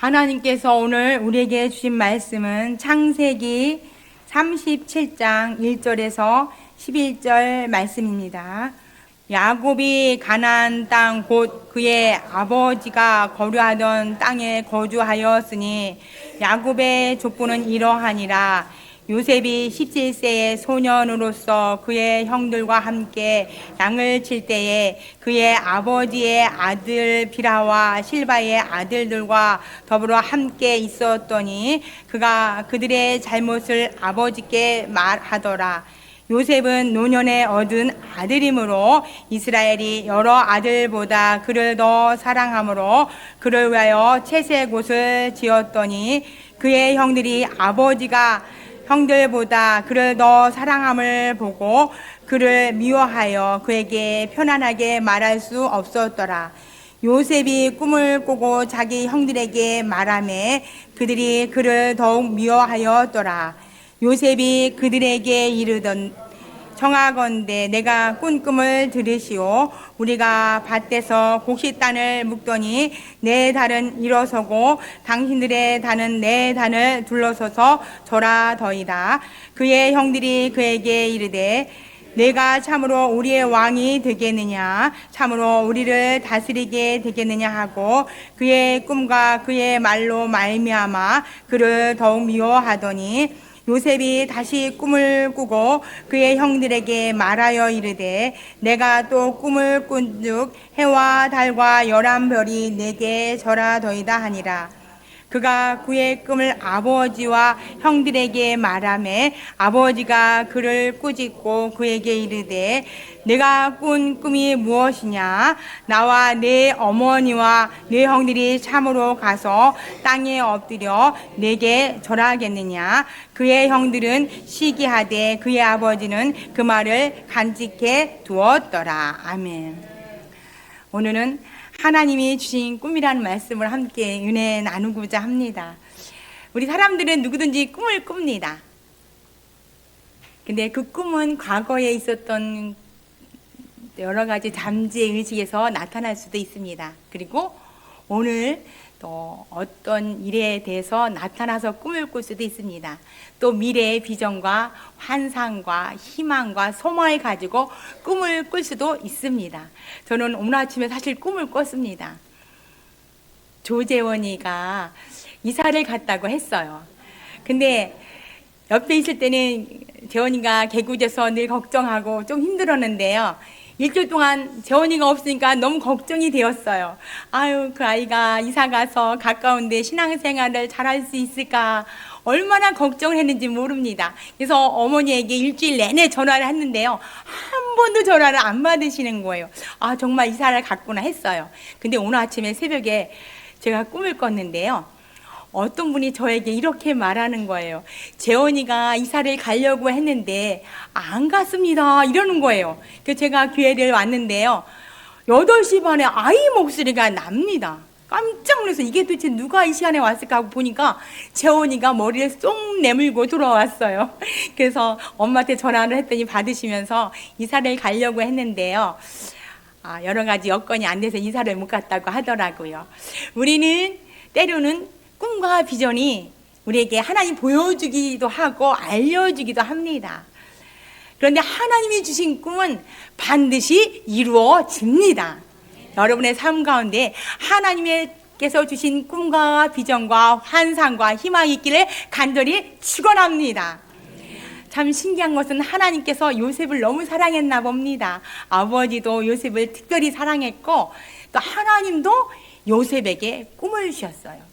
하나님께서 오늘 우리에게 주신 말씀은 창세기 37장 1절에서 11절 말씀입니다. 야곱이 가나안 땅 곧 그의 아버지가 거류하던 땅에 거주하였으니 야곱의 족보는 이러하니라. 요셉이 17세의 소년으로서 그의 형들과 함께 양을 칠 때에 그의 아버지의 아들 비라와 실바의 아들들과 더불어 함께 있었더니 그가 그들의 잘못을 아버지께 말하더라. 요셉은 노년에 얻은 아들이므로 이스라엘이 여러 아들보다 그를 더 사랑하므로 그를 위하여 채색 옷을 지었더니 그의 형들이 아버지가 형들보다 그를 더 사랑함을 보고 그를 미워하여 그에게 편안하게 말할 수 없었더라. 요셉이 꿈을 꾸고 자기 형들에게 말하매 그들이 그를 더욱 미워하였더라. 요셉이 그들에게 이르던 청하건대 내가 꾼 꿈을 들으시오. 우리가 밭에서 곡식단을 묶더니 내 단은 일어서고 당신들의 단은 내 단을 둘러서서 절하더이다. 그의 형들이 그에게 이르되 내가 참으로 우리의 왕이 되겠느냐, 참으로 우리를 다스리게 되겠느냐 하고 그의 꿈과 그의 말로 말미암아 그를 더욱 미워하더니 요셉이 다시 꿈을 꾸고 그의 형들에게 말하여 이르되 내가 또 꿈을 꾼즉 해와 달과 11별이 내게 절하더이다 하니라. 그가 그의 꿈을 아버지와 형들에게 말하매 아버지가 그를 꾸짖고 그에게 이르되 내가 꾼 꿈이 무엇이냐? 나와 내 어머니와 내 형들이 참으로 가서 땅에 엎드려 내게 절하겠느냐? 그의 형들은 시기하되 그의 아버지는 그 말을 간직해 두었더라. 아멘. 오늘은 하나님이 주신 꿈이라는 말씀을 함께 은혜 나누고자 합니다. 우리 사람들은 누구든지 꿈을 꿉니다. 근데 그 꿈은 과거에 있었던 여러 가지 잠재 의식에서 나타날 수도 있습니다. 그리고 오늘 또 어떤 일에 대해서 나타나서 꿈을 꿀 수도 있습니다. 또 미래의 비전과 환상과 희망과 소망을 가지고 꿈을 꿀 수도 있습니다. 저는 오늘 아침에 사실 꿈을 꿨습니다. 조재원이가 이사를 갔다고 했어요. 근데 옆에 있을 때는 재원이가 개구져서 늘 걱정하고 좀 힘들었는데요. 일주일 동안 재원이가 없으니까 너무 걱정이 되었어요. 아유, 그 아이가 이사 가서 가까운데 신앙생활을 잘할 수 있을까 얼마나 걱정을 했는지 모릅니다. 그래서 어머니에게 일주일 내내 전화를 했는데요. 한 번도 전화를 안 받으시는 거예요. 아, 정말 이사를 갔구나 했어요. 근데 오늘 아침에 새벽에 제가 꿈을 꿨는데요. 어떤 분이 저에게 이렇게 말하는 거예요. 재원이가 이사를 가려고 했는데 안 갔습니다 이러는 거예요. 그래서 제가 교회를 왔는데요. 8시 반에 아이 목소리가 납니다. 깜짝 놀라서 이게 도대체 누가 이 시간에 왔을까 하고 보니까 재원이가 머리를 쏙 내밀고 돌아왔어요. 그래서 엄마한테 전화를 했더니 받으시면서 이사를 가려고 했는데요. 여러 가지 여건이 안 돼서 이사를 못 갔다고 하더라고요. 우리는 때로는 꿈과 비전이 우리에게 하나님 보여주기도 하고 알려주기도 합니다. 그런데 하나님이 주신 꿈은 반드시 이루어집니다. 여러분의 삶 가운데 하나님께서 주신 꿈과 비전과 환상과 희망이 있기를 간절히 축원합니다. 참 신기한 것은 하나님께서 요셉을 너무 사랑했나 봅니다. 아버지도 요셉을 특별히 사랑했고 또 하나님도 요셉에게 꿈을 주셨어요.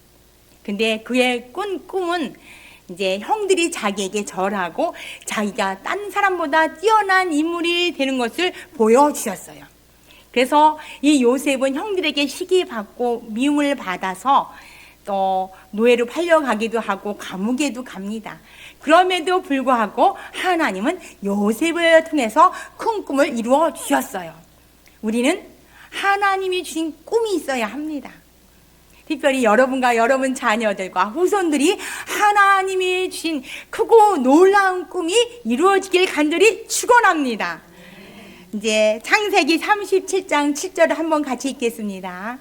근데 그의 꾼 꿈은 이제 형들이 자기에게 절하고 자기가 딴 사람보다 뛰어난 인물이 되는 것을 보여주셨어요. 그래서 이 요셉은 형들에게 시기받고 미움을 받아서 또 노예로 팔려가기도 하고 감옥에도 갑니다. 그럼에도 불구하고 하나님은 요셉을 통해서 큰 꿈을 이루어 주셨어요. 우리는 하나님이 주신 꿈이 있어야 합니다. 특별히 여러분과 여러분 자녀들과 후손들이 하나님이 주신 크고 놀라운 꿈이 이루어지길 간절히 축원합니다. 이제 창세기 37장 7절을 한번 같이 읽겠습니다.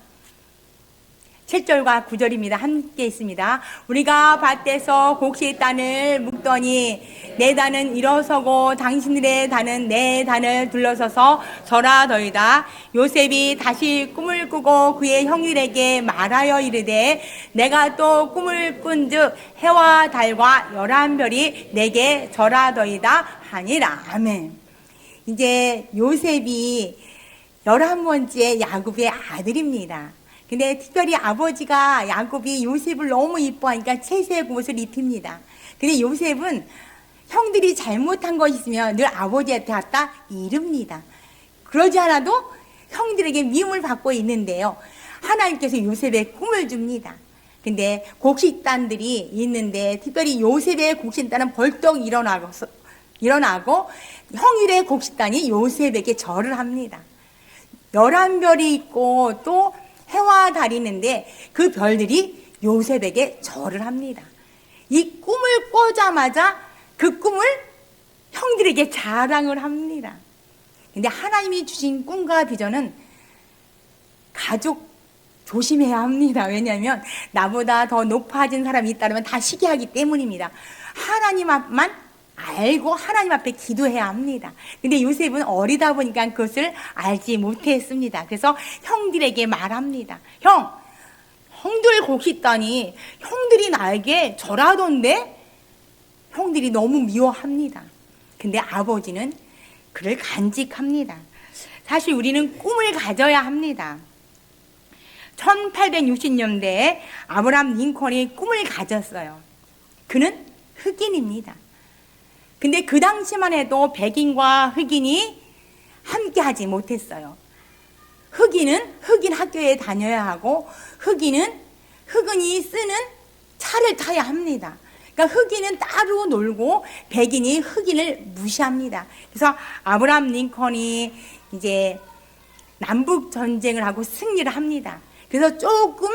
7절과 9절입니다. 함께 있습니다. 우리가 밭에서 곡식 단을 묶더니 내 단은 일어서고 당신들의 단은 내 단을 둘러서서 절하더이다. 요셉이 다시 꿈을 꾸고 그의 형들에게 말하여 이르되 내가 또 꿈을 꾼즉 해와 달과 11별이 내게 절하더이다 하니라. 아멘. 이제 요셉이 11번째 야곱의 아들입니다. 근데 특별히 아버지가 야곱이 요셉을 너무 이뻐하니까 채색 옷을 입힙니다. 근데 요셉은 형들이 잘못한 것이 있으면 늘 아버지한테 갖다 이릅니다. 그러지 않아도 형들에게 미움을 받고 있는데요. 하나님께서 요셉의 꿈을 줍니다. 근데 곡식단들이 있는데 특별히 요셉의 곡식단은 벌떡 일어나고 형들의 곡식단이 요셉에게 절을 합니다. 11별이 있고 또 해와 달이 있는데 그 별들이 요셉에게 절을 합니다. 이 꿈을 꿔자마자 그 꿈을 형들에게 자랑을 합니다. 근데 하나님이 주신 꿈과 비전은 가족 조심해야 합니다. 왜냐하면 나보다 더 높아진 사람이 있다면 다 시기하기 때문입니다. 하나님 앞만 알고 하나님 앞에 기도해야 합니다. 근데 요셉은 어리다 보니까 그것을 알지 못했습니다. 그래서 형들에게 말합니다. 형들 곡식단이 형들이 나에게 절하던데 형들이 너무 미워합니다. 근데 아버지는 그를 간직합니다. 사실 우리는 꿈을 가져야 합니다. 1860년대에 아브라함 링컨이 꿈을 가졌어요. 그는 흑인입니다. 근데 그 당시만 해도 백인과 흑인이 함께 하지 못했어요. 흑인은 흑인 학교에 다녀야 하고 흑인이 쓰는 차를 타야 합니다. 그러니까 흑인은 따로 놀고 백인이 흑인을 무시합니다. 그래서 아브라함 링컨이 이제 남북 전쟁을 하고 승리를 합니다. 그래서 조금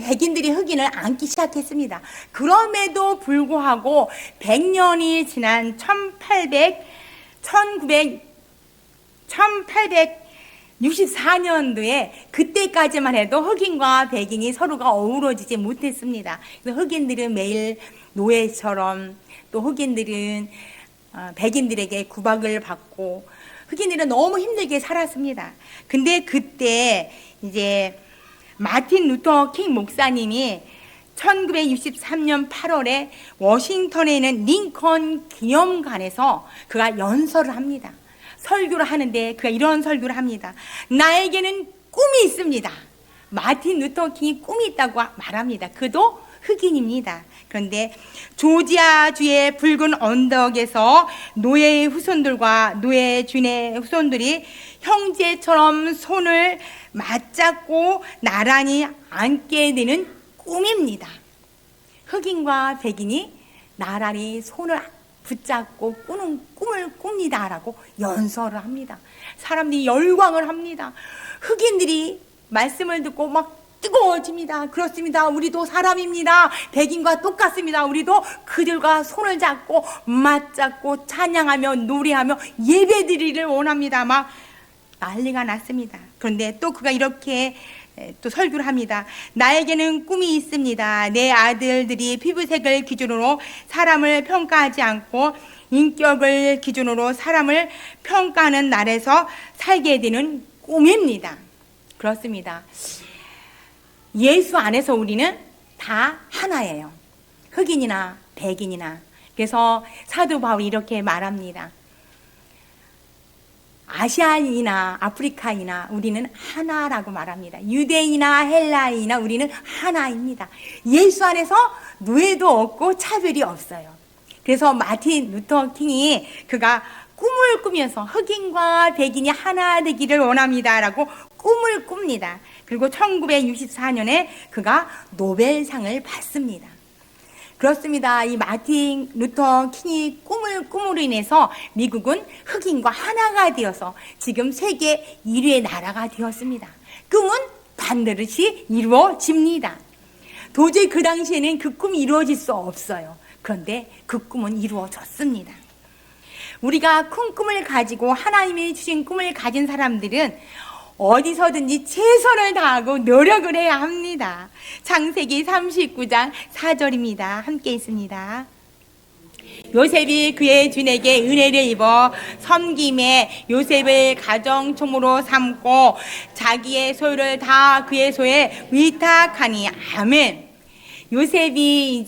백인들이 흑인을 안기 시작했습니다. 그럼에도 불구하고 100년이 지난 1864년도에 그때까지만 해도 흑인과 백인이 서로가 어우러지지 못했습니다. 그래서 흑인들은 매일 노예처럼 또 흑인들은 백인들에게 구박을 받고 흑인들은 너무 힘들게 살았습니다. 근데 그때 이제 마틴 루터 킹 목사님이 1963년 8월에 워싱턴에 있는 링컨 기념관에서 그가 연설을 합니다. 설교를 하는데 그가 이런 설교를 합니다. 나에게는 꿈이 있습니다. 마틴 루터 킹이 꿈이 있다고 말합니다. 그도 흑인입니다. 그런데 조지아주의 붉은 언덕에서 노예의 후손들과 노예 주인의 후손들이 형제처럼 손을 맞잡고 나란히 앉게 되는 꿈입니다. 흑인과 백인이 나란히 손을 붙잡고 꾸는 꿈을 꿉니다라고 연설을 합니다. 사람들이 열광을 합니다. 흑인들이 말씀을 듣고 막 뜨거워집니다. 그렇습니다. 우리도 사람입니다. 백인과 똑같습니다. 우리도 그들과 손을 잡고 맞잡고 찬양하며 노래하며 예배드리기를 원합니다. 막 난리가 났습니다. 그런데 또 그가 이렇게 또 설교를 합니다. 나에게는 꿈이 있습니다. 내 아들들이 피부색을 기준으로 사람을 평가하지 않고 인격을 기준으로 사람을 평가하는 날에서 살게 되는 꿈입니다. 그렇습니다. 예수 안에서 우리는 다 하나예요. 흑인이나 백인이나. 그래서 사도 바울이 이렇게 말합니다. 아시아인이나 아프리카이나 우리는 하나라고 말합니다. 유대인이나 헬라인이나 우리는 하나입니다. 예수 안에서 노예도 없고 차별이 없어요. 그래서 마틴 루터 킹이 그가 꿈을 꾸면서 흑인과 백인이 하나 되기를 원합니다라고 꿈을 꿉니다. 그리고 1964년에 그가 노벨상을 받습니다. 그렇습니다. 이 마틴 루터 킹이 꿈을 꿈으로 인해서 미국은 흑인과 하나가 되어서 지금 세계 1위의 나라가 되었습니다. 꿈은 반드시 이루어집니다. 도저히 그 당시에는 그 꿈이 이루어질 수 없어요. 그런데 그 꿈은 이루어졌습니다. 우리가 큰 꿈을 가지고 하나님이 주신 꿈을 가진 사람들은 어디서든지 최선을 다하고 노력을 해야 합니다. 창세기 39장 4절입니다. 함께 있습니다. 요셉이 그의 주인에게 은혜를 입어 섬김에 요셉을 가정총무로 삼고 자기의 소유를 다 그의 소에 위탁하니. 아멘. 요셉이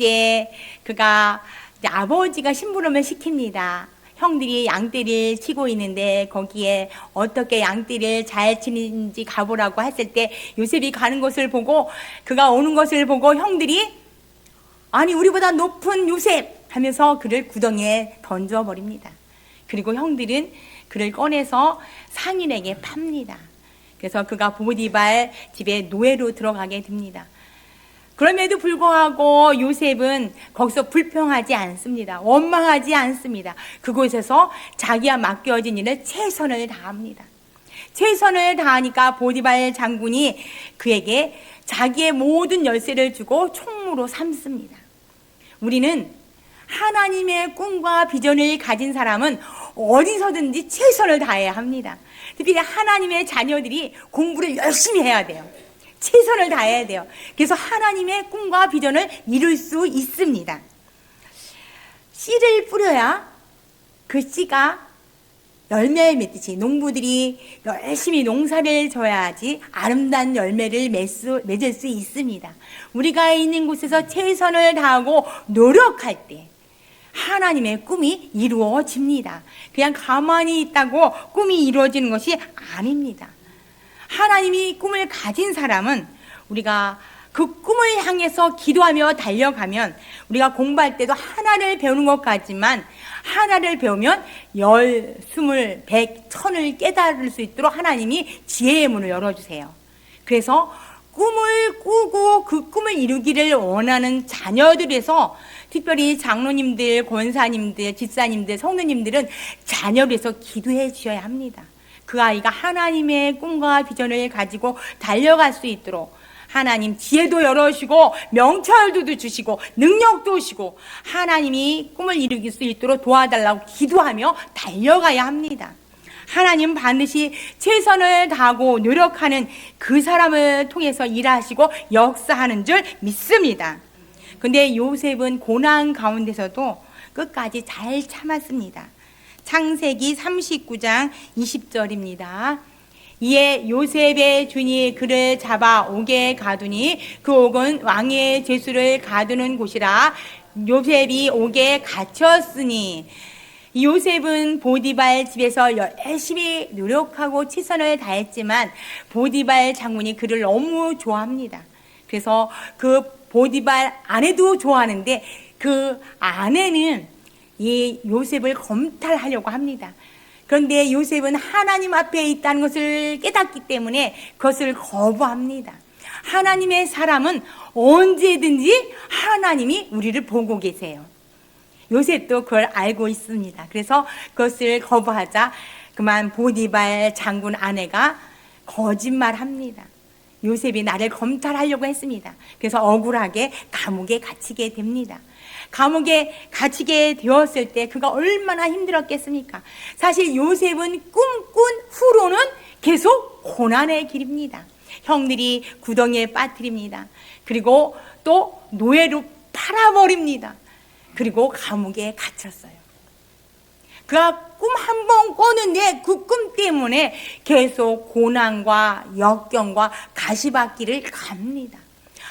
그가 아버지가 심부름을 시킵니다. 형들이 양떼를 치고 있는데 거기에 어떻게 양떼를 잘 치는지 가보라고 했을 때 요셉이 가는 것을 보고, 그가 오는 것을 보고 형들이 아니 우리보다 높은 요셉 하면서 그를 구덩이에 던져버립니다. 그리고 형들은 그를 꺼내서 상인에게 팝니다. 그래서 그가 보디발 집에 노예로 들어가게 됩니다. 그럼에도 불구하고 요셉은 거기서 불평하지 않습니다. 원망하지 않습니다. 그곳에서 자기가 맡겨진 일을 최선을 다합니다. 최선을 다하니까 보디발 장군이 그에게 자기의 모든 열쇠를 주고 총무로 삼습니다. 우리는 하나님의 꿈과 비전을 가진 사람은 어디서든지 최선을 다해야 합니다. 특히 하나님의 자녀들이 공부를 열심히 해야 돼요. 최선을 다해야 돼요. 그래서 하나님의 꿈과 비전을 이룰 수 있습니다. 씨를 뿌려야 그 씨가 열매를 맺듯이 농부들이 열심히 농사를 져야지 아름다운 열매를 맺을 수 있습니다. 우리가 있는 곳에서 최선을 다하고 노력할 때 하나님의 꿈이 이루어집니다. 그냥 가만히 있다고 꿈이 이루어지는 것이 아닙니다. 하나님이 꿈을 가진 사람은 우리가 그 꿈을 향해서 기도하며 달려가면, 우리가 공부할 때도 하나를 배우는 것 같지만 하나를 배우면 10, 20, 100, 1000을 깨달을 수 있도록 하나님이 지혜의 문을 열어주세요. 그래서 꿈을 꾸고 그 꿈을 이루기를 원하는 자녀들에서, 특별히 장로님들, 권사님들, 집사님들, 성도님들은 자녀를 위해서 기도해 주셔야 합니다. 그 아이가 하나님의 꿈과 비전을 가지고 달려갈 수 있도록 하나님 지혜도 열어주시고 명철도 주시고 능력도 주시고 하나님이 꿈을 이루길 수 있도록 도와달라고 기도하며 달려가야 합니다. 하나님 반드시 최선을 다하고 노력하는 그 사람을 통해서 일하시고 역사하는 줄 믿습니다. 근데 요셉은 고난 가운데서도 끝까지 잘 참았습니다. 창세기 39장 20절입니다. 이에 요셉의 주인이 그를 잡아 옥에 가두니 그 옥은 왕의 죄수를 가두는 곳이라. 요셉이 옥에 갇혔으니. 요셉은 보디발 집에서 열심히 노력하고 최선을 다했지만 보디발 장군이 그를 너무 좋아합니다. 그래서 그 보디발 아내도 좋아하는데 그 아내는 이 요셉을 검탈하려고 합니다. 그런데 요셉은 하나님 앞에 있다는 것을 깨닫기 때문에 그것을 거부합니다. 하나님의 사람은 언제든지 하나님이 우리를 보고 계세요. 요셉도 그걸 알고 있습니다. 그래서 그것을 거부하자 그만 보디발 장군 아내가 거짓말합니다. 요셉이 나를 검찰하려고 했습니다. 그래서 억울하게 감옥에 갇히게 됩니다. 감옥에 갇히게 되었을 때 그가 얼마나 힘들었겠습니까? 사실 요셉은 꿈꾼 후로는 계속 고난의 길입니다. 형들이 구덩이에 빠뜨립니다. 그리고 또 노예로 팔아버립니다. 그리고 감옥에 갇혔어요. 그가 꿈 한 번 꿨는데 그 꿈 때문에 계속 고난과 역경과 가시밭길을 갑니다.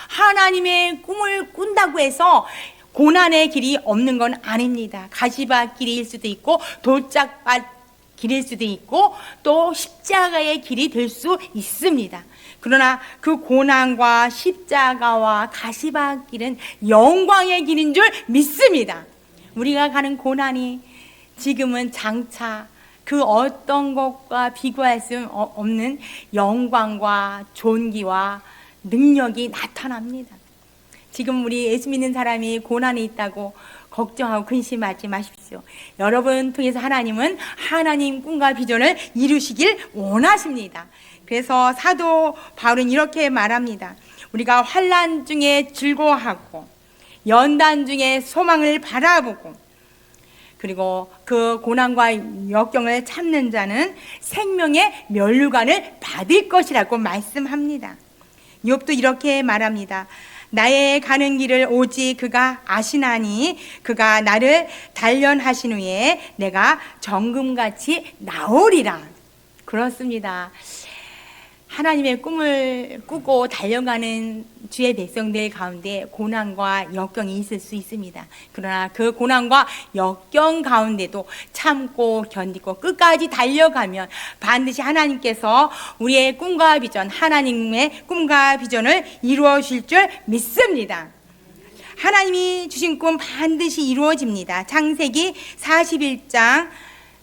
하나님의 꿈을 꾼다고 해서 고난의 길이 없는 건 아닙니다. 가시밭길일 수도 있고 돌짝밭 길일 수도 있고 또 십자가의 길이 될 수 있습니다. 그러나 그 고난과 십자가와 가시밭길은 영광의 길인 줄 믿습니다. 우리가 가는 고난이 지금은 장차 그 어떤 것과 비교할 수 없는 영광과 존귀와 능력이 나타납니다. 지금 우리 예수 믿는 사람이 고난이 있다고 걱정하고 근심하지 마십시오. 여러분 통해서 하나님은 하나님 꿈과 비전을 이루시길 원하십니다. 그래서 사도 바울은 이렇게 말합니다. 우리가 환난 중에 즐거워하고 연단 중에 소망을 바라보고 그리고 그 고난과 역경을 참는 자는 생명의 면류관을 받을 것이라고 말씀합니다. 욥도 이렇게 말합니다. 나의 가는 길을 오직 그가 아시나니 그가 나를 단련하신 후에 내가 정금같이 나오리라. 그렇습니다. 하나님의 꿈을 꾸고 달려가는 주의 백성들 가운데 고난과 역경이 있을 수 있습니다. 그러나 그 고난과 역경 가운데도 참고 견디고 끝까지 달려가면 반드시 하나님께서 우리의 꿈과 비전, 하나님의 꿈과 비전을 이루어 주실 줄 믿습니다. 하나님이 주신 꿈 반드시 이루어집니다. 창세기 41장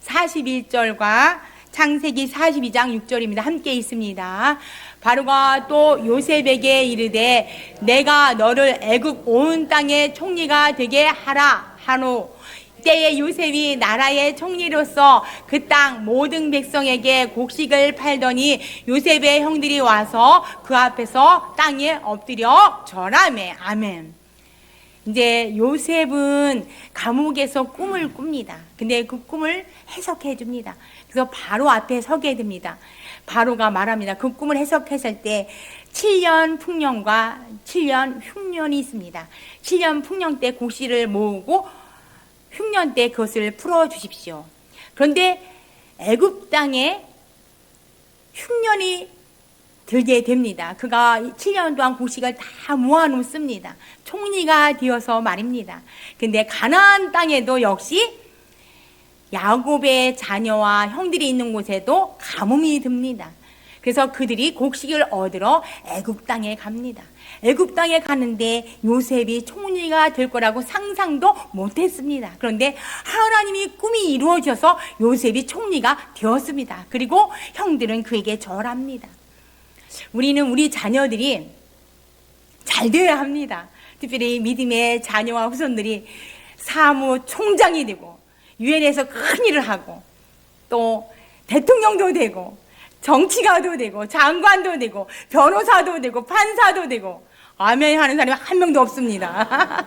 41절과 창세기 42장 6절입니다. 함께 있습니다. 바로가 또 요셉에게 이르되 내가 너를 애굽 온 땅의 총리가 되게 하라 하노. 때에 요셉이 나라의 총리로서 그 땅 모든 백성에게 곡식을 팔더니 요셉의 형들이 와서 그 앞에서 땅에 엎드려 절하매. 아멘. 이제 요셉은 감옥에서 꿈을 꿉니다. 근데 그 꿈을 해석해 줍니다. 그래서 바로 앞에 서게 됩니다. 바로가 말합니다. 그 꿈을 해석했을 때 7년 풍년과 7년 흉년이 있습니다. 7년 풍년 때 곡식을 모으고 흉년 때 그것을 풀어 주십시오. 그런데 애굽 땅에 흉년이 들게 됩니다. 그가 7년 동안 곡식을 다 모아놓습니다. 총리가 되어서 말입니다. 근데 가나안 땅에도 역시 야곱의 자녀와 형들이 있는 곳에도 가뭄이 듭니다. 그래서 그들이 곡식을 얻으러 애굽 땅에 갑니다. 애굽 땅에 가는데 요셉이 총리가 될 거라고 상상도 못했습니다. 그런데 하나님이 꿈이 이루어져서 요셉이 총리가 되었습니다. 그리고 형들은 그에게 절합니다. 우리는 우리 자녀들이 잘 되어야 합니다. 특별히 믿음의 자녀와 후손들이 사무총장이 되고 유엔에서 큰 일을 하고 또 대통령도 되고 정치가도 되고 장관도 되고 변호사도 되고 판사도 되고 아멘 하는 사람이 한 명도 없습니다.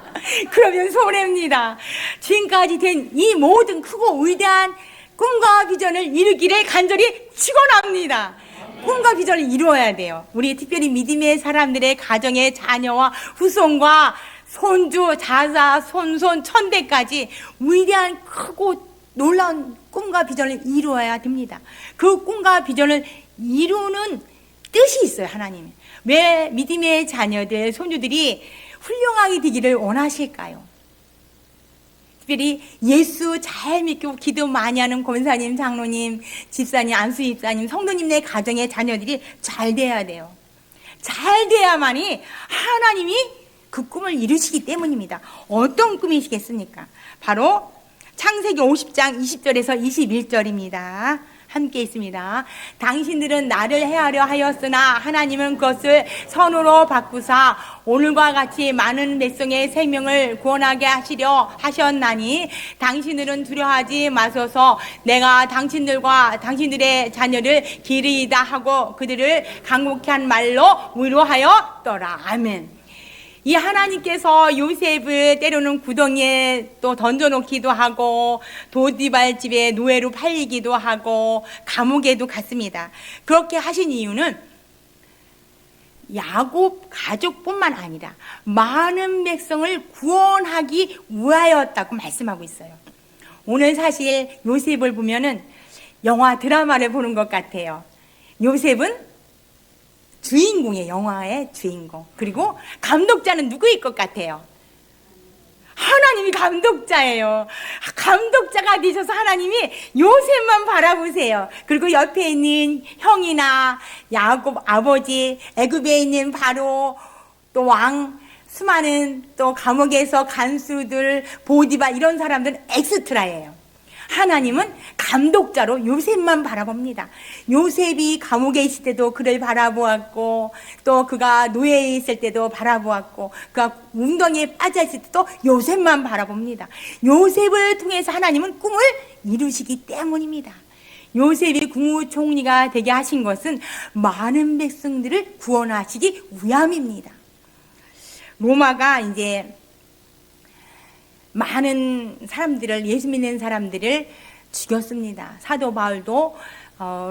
그러면 손해입니다. 지금까지 된 이 모든 크고 위대한 꿈과 비전을 이루기를 간절히 축원합니다. 꿈과 비전을 이루어야 돼요. 우리 특별히 믿음의 사람들의 가정의 자녀와 후손과 손주, 자사, 손손, 천대까지 위대한 크고 놀라운 꿈과 비전을 이루어야 됩니다. 그 꿈과 비전을 이루는 뜻이 있어요, 하나님. 왜 믿음의 자녀들, 손주들이 훌륭하게 되기를 원하실까요? 특별히 예수 잘 믿고 기도 많이 하는 권사님, 장로님, 집사님, 안수 집사님, 성도님네 가정의 자녀들이 잘 돼야 돼요. 잘 돼야만이 하나님이 그 꿈을 이루시기 때문입니다. 어떤 꿈이시겠습니까? 바로 창세기 50장 20절에서 21절입니다. 함께 있습니다. 당신들은 나를 해하려 하였으나 하나님은 그것을 선으로 바꾸사 오늘과 같이 많은 백성의 생명을 구원하게 하시려 하셨나니 당신들은 두려워하지 마소서. 내가 당신들과 당신들의 자녀를 기르이다 하고 그들을 간곡히 한 말로 위로하였더라. 아멘. 이 하나님께서 요셉을 때로는 구덩이에 또 던져놓기도 하고 도디발집에 노예로 팔리기도 하고 감옥에도 갔습니다. 그렇게 하신 이유는 야곱 가족뿐만 아니라 많은 백성을 구원하기 위하였다고 말씀하고 있어요. 오늘 사실 요셉을 보면은 영화 드라마를 보는 것 같아요. 요셉은 주인공이에요. 영화의 주인공. 그리고 감독자는 누구일 것 같아요? 하나님이 감독자예요. 감독자가 되셔서 하나님이 요셉만 바라보세요. 그리고 옆에 있는 형이나 야곱 아버지, 애굽에 있는 바로 또 왕, 수많은 또 감옥에서 간수들, 보디바 이런 사람들은 엑스트라예요. 하나님은 감독자로 요셉만 바라봅니다. 요셉이 감옥에 있을 때도 그를 바라보았고 또 그가 노예에 있을 때도 바라보았고 그가 웅덩이에 빠져 있을 때도 요셉만 바라봅니다. 요셉을 통해서 하나님은 꿈을 이루시기 때문입니다. 요셉이 국무총리가 되게 하신 것은 많은 백성들을 구원하시기 위함입니다. 로마가 이제 많은 사람들을, 예수 믿는 사람들을 죽였습니다. 사도 바울도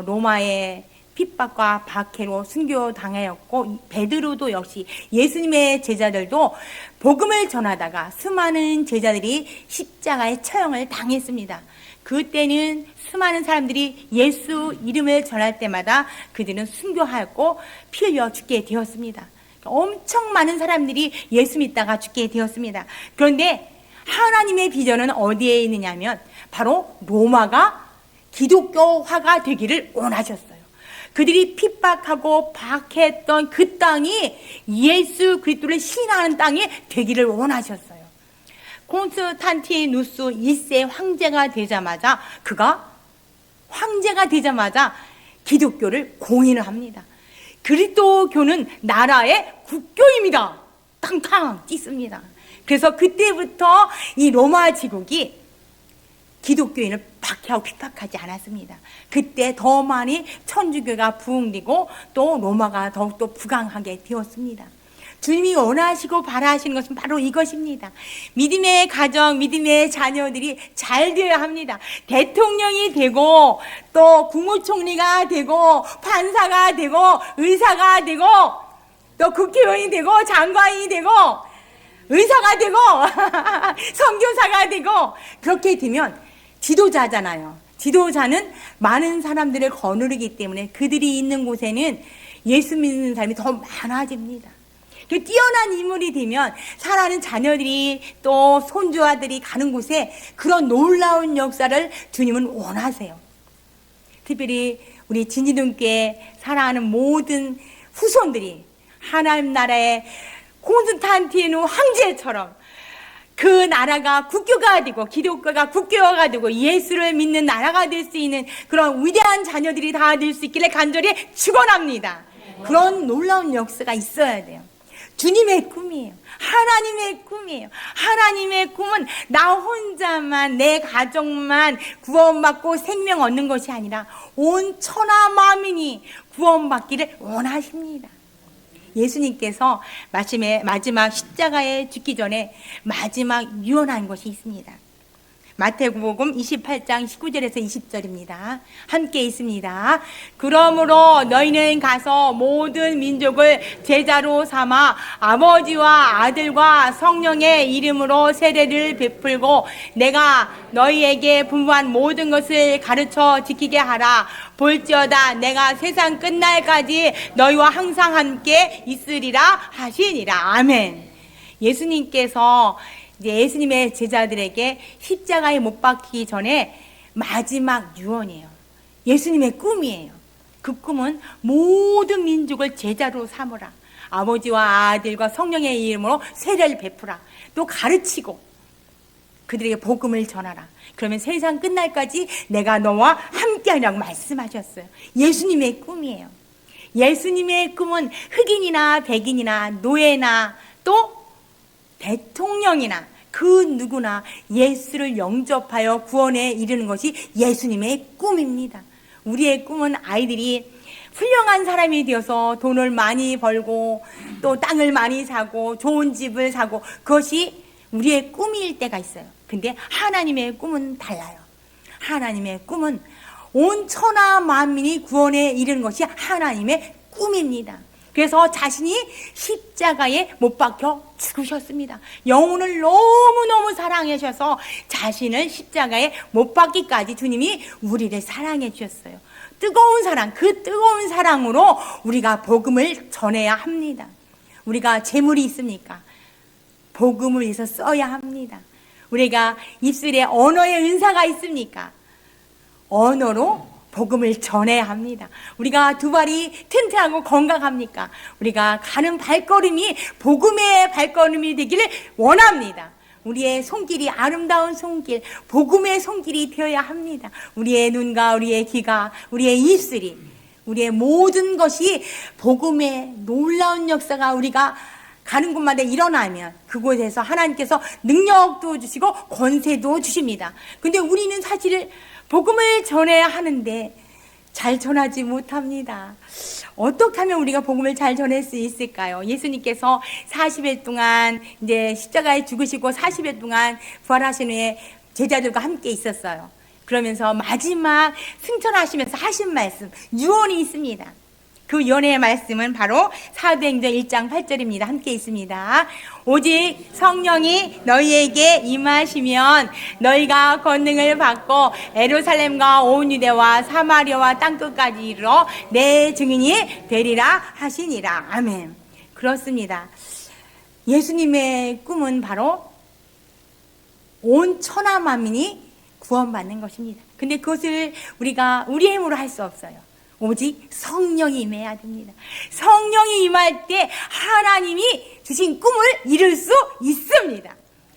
로마의 핍박과 박해로 순교당하였고, 베드로도 역시, 예수님의 제자들도 복음을 전하다가 수많은 제자들이 십자가의 처형을 당했습니다. 그때는 수많은 사람들이 예수 이름을 전할 때마다 그들은 순교하였고 피 흘려 죽게 되었습니다. 엄청 많은 사람들이 예수 믿다가 죽게 되었습니다. 그런데 하나님의 비전은 어디에 있느냐면 바로 로마가 기독교화가 되기를 원하셨어요. 그들이 핍박하고 박해했던 그 땅이 예수 그리스도를 신앙하는 땅이 되기를 원하셨어요. 콘스탄티누스 1세 황제가 되자마자 기독교를 공인을 합니다. 그리스도교는 나라의 국교입니다. 탕탕 찢습니다. 그래서 그때부터 이 로마 제국이 기독교인을 박해하고 핍박하지 않았습니다. 그때 더 많이 천주교가 부흥되고 또 로마가 더욱더 부강하게 되었습니다. 주님이 원하시고 바라시는 것은 바로 이것입니다. 믿음의 가정, 믿음의 자녀들이 잘 되어야 합니다. 대통령이 되고 또 국무총리가 되고 판사가 되고 의사가 되고 또 국회의원이 되고 장관이 되고 의사가 되고 선교사가 되고 그렇게 되면 지도자잖아요. 지도자는 많은 사람들을 거느리기 때문에 그들이 있는 곳에는 예수 믿는 사람이 더 많아집니다. 뛰어난 인물이 되면 사랑하는 자녀들이 또 손주아들이 가는 곳에 그런 놀라운 역사를 주님은 원하세요. 특별히 우리 진지동교회 사랑하는 모든 후손들이 하나님 나라의 콘스탄티누 황제처럼 그 나라가 국교가 되고 기독교가 국교가 되고 예수를 믿는 나라가 될 수 있는 그런 위대한 자녀들이 다 될 수 있기를 간절히 축원합니다. 그런 놀라운 역사가 있어야 돼요. 주님의 꿈이에요. 하나님의 꿈이에요. 하나님의 꿈은 나 혼자만, 내 가족만 구원받고 생명 얻는 것이 아니라 온 천하 만민이 구원받기를 원하십니다. 예수님께서 마지막 십자가에 죽기 전에 마지막 유언한 것이 있습니다. 마태복음 28장 19절에서 20절입니다. 함께 있습니다. 그러므로 너희는 가서 모든 민족을 제자로 삼아 아버지와 아들과 성령의 이름으로 세례를 베풀고 내가 너희에게 분부한 모든 것을 가르쳐 지키게 하라. 볼지어다 내가 세상 끝날까지 너희와 항상 함께 있으리라 하시니라. 아멘. 예수님께서 이제 예수님의 제자들에게 십자가에 못 박히기 전에 마지막 유언이에요. 예수님의 꿈이에요. 그 꿈은 모든 민족을 제자로 삼으라. 아버지와 아들과 성령의 이름으로 세례를 베푸라. 또 가르치고 그들에게 복음을 전하라. 그러면 세상 끝날까지 내가 너와 함께하라고 말씀하셨어요. 예수님의 꿈이에요. 예수님의 꿈은 흑인이나 백인이나 노예나 또 대통령이나 그 누구나 예수를 영접하여 구원에 이르는 것이 예수님의 꿈입니다. 우리의 꿈은 아이들이 훌륭한 사람이 되어서 돈을 많이 벌고 또 땅을 많이 사고 좋은 집을 사고 그것이 우리의 꿈일 때가 있어요. 근데 하나님의 꿈은 달라요. 하나님의 꿈은 온 천하 만민이 구원에 이르는 것이 하나님의 꿈입니다. 그래서 자신이 십자가에 못 박혀 죽으셨습니다. 영혼을 너무너무 사랑하셔서 자신을 십자가에 못 박기까지 주님이 우리를 사랑해 주셨어요. 뜨거운 사랑, 그 뜨거운 사랑으로 우리가 복음을 전해야 합니다. 우리가 재물이 있습니까? 복음을 위해서 써야 합니다. 우리가 입술에 언어의 은사가 있습니까? 언어로 복음을 전해야 합니다. 우리가 두 발이 튼튼하고 건강합니까? 우리가 가는 발걸음이 복음의 발걸음이 되기를 원합니다. 우리의 손길이 아름다운 손길, 복음의 손길이 되어야 합니다. 우리의 눈과 우리의 귀가, 우리의 입술이, 우리의 모든 것이 복음의 놀라운 역사가 우리가 가는 곳마다 일어나면 그곳에서 하나님께서 능력도 주시고 권세도 주십니다. 근데 우리는 사실 복음을 전해야 하는데 잘 전하지 못합니다. 어떻게 하면 우리가 복음을 잘 전할 수 있을까요? 예수님께서 40일 동안 이제 십자가에 죽으시고 40일 동안 부활하신 후에 제자들과 함께 있었어요. 그러면서 마지막 승천하시면서 하신 말씀, 유언이 있습니다. 그 유언의 말씀은 바로 사도행전 1장 8절입니다. 함께 있습니다. 오직 성령이 너희에게 임하시면 너희가 권능을 받고 예루살렘과 온 유대와 사마리아와 땅끝까지 이르러 내 증인이 되리라 하시니라. 아멘. 그렇습니다. 예수님의 꿈은 바로 온 천하 만민이 구원받는 것입니다. 근데 그것을 우리가 우리의 힘으로 할 수 없어요. 오직 성령이 임해야 됩니다. 성령이 임할 때 하나님이 주신 꿈을 이룰 수 있습니다.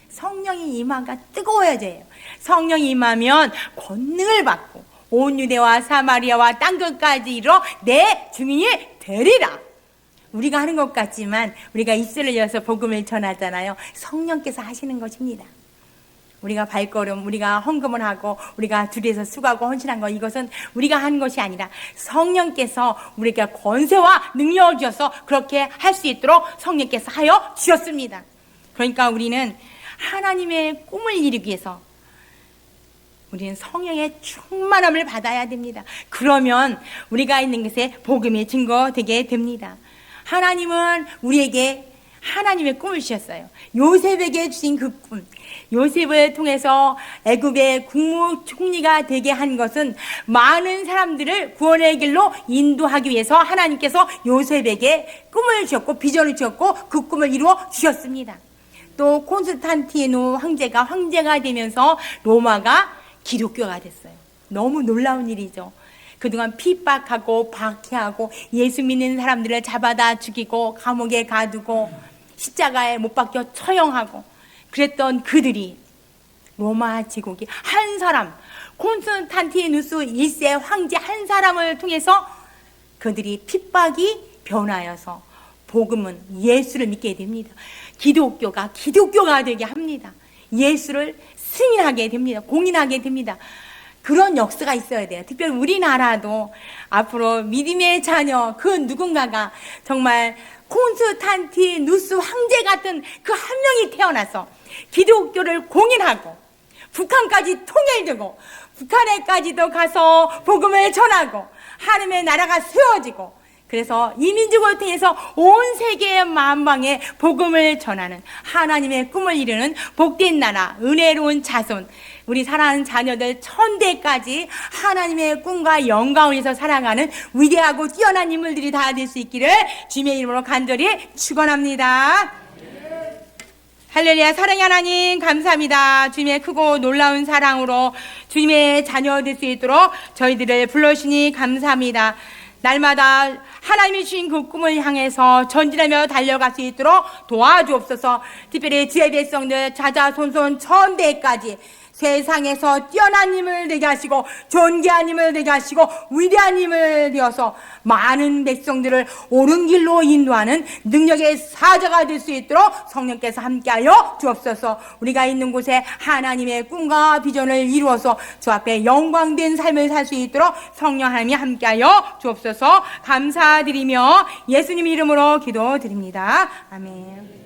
성령이 임하가 뜨거워져요. 성령이 임하면 권능을 받고 온 유대와 사마리아와 땅끝까지 이르러 내 증인이 되리라. 우리가 하는 것 같지만 우리가 입술을 열어서 복음을 전하잖아요. 성령께서 하시는 것입니다. 우리가 발걸음, 우리가 헌금을 하고 우리가 둘이서 수고하고 헌신한 거, 이것은 우리가 하는 것이 아니라 성령께서 우리에게 권세와 능력을 주셔서 그렇게 할 수 있도록 성령께서 하여 주셨습니다. 그러니까 우리는 하나님의 꿈을 이루기 위해서 우리는 성령의 충만함을 받아야 됩니다. 그러면 우리가 있는 것에 복음의 증거되게 됩니다. 하나님은 우리에게 하나님의 꿈을 주셨어요. 요셉에게 주신 그 꿈, 요셉을 통해서 애굽의 국무총리가 되게 한 것은 많은 사람들을 구원의 길로 인도하기 위해서 하나님께서 요셉에게 꿈을 주셨고 비전을 주셨고 그 꿈을 이루어 주셨습니다. 또 콘스탄티노 황제가 되면서 로마가 기독교가 됐어요. 너무 놀라운 일이죠. 그동안 핍박하고 박해하고 예수 믿는 사람들을 잡아다 죽이고 감옥에 가두고 십자가에 못 박혀 처형하고 그랬던 그들이 로마 제국이 한 사람, 콘스탄티누스 1세 황제 한 사람을 통해서 그들이 핍박이 변하여서 복음은 예수를 믿게 됩니다. 기독교가 되게 합니다. 예수를 승인하게 됩니다. 공인하게 됩니다. 그런 역사가 있어야 돼요. 특별히 우리나라도 앞으로 믿음의 자녀 그 누군가가 정말 콘스탄티누스 황제 같은 그 한 명이 태어나서 기독교를 공인하고 북한까지 통일되고 북한에까지도 가서 복음을 전하고 하나님의 나라가 세워지고 그래서 이민족을 통해서 온 세계의 만방에 복음을 전하는 하나님의 꿈을 이루는 복된 나라, 은혜로운 자손, 우리 사랑하는 자녀들 천대까지 하나님의 꿈과 영광을 위해서 살아가는 위대하고 뛰어난 인물들이 다 될 수 있기를 주님의 이름으로 간절히 축원합니다. 할렐루야. 사랑의 하나님 감사합니다. 주님의 크고 놀라운 사랑으로 주님의 자녀 될 수 있도록 저희들을 불러주시니 감사합니다. 날마다 하나님이 주신 그 꿈을 향해서 전진하며 달려갈 수 있도록 도와주옵소서. 특별히 주의 백성들 자자손손 천대까지 세상에서 뛰어난 힘을 되게 하시고 존귀한 힘을 되게 하시고 위대한 힘을 되어서 많은 백성들을 옳은 길로 인도하는 능력의 사자가 될 수 있도록 성령께서 함께하여 주옵소서. 우리가 있는 곳에 하나님의 꿈과 비전을 이루어서 주 앞에 영광된 삶을 살 수 있도록 성령 하나님이 함께하여 주옵소서. 감사드리며 예수님 이름으로 기도드립니다. 아멘.